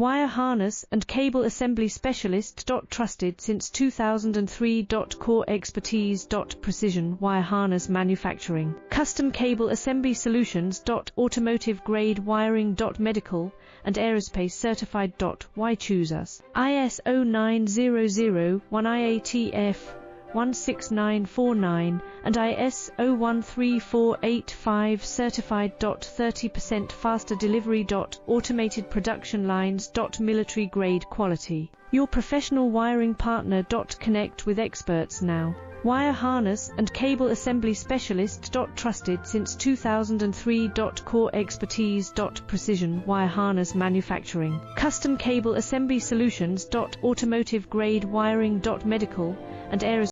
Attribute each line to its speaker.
Speaker 1: Wire harness and cable assembly specialist. Trusted since 2003. Core expertise. Precision wire harness manufacturing. Custom cable assembly solutions. Automotive grade wiring. Medical and aerospace certified. Why choose us? ISO 9001 IATF 16949 and ISO 13485 certified. 30% faster delivery. Automated production lines. Military grade quality. Your professional wiring partner. Connect with experts now. Wire harness and cable assembly specialist. Trusted since 2003. Core expertise. Precision wire harness manufacturing. Custom cable assembly solutions. Automotive grade wiring. Medical and aerospace